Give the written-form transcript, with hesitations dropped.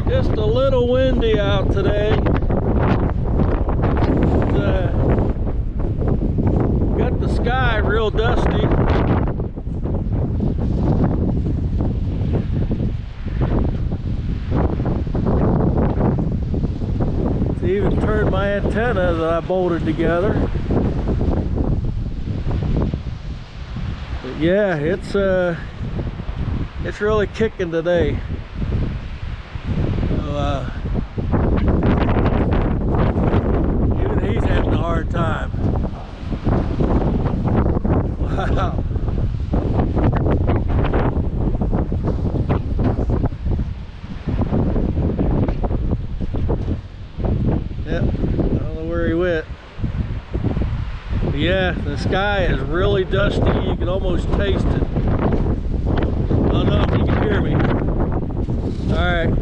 Just a little windy out today. Got the sky real dusty. It's even turned my antenna that I bolted together. But yeah, it's really kicking today. So, even he's having a hard time. Wow. Yep, I don't know where he went. But yeah, the sky is really dusty. You can almost taste it. I don't know if you can hear me. All right.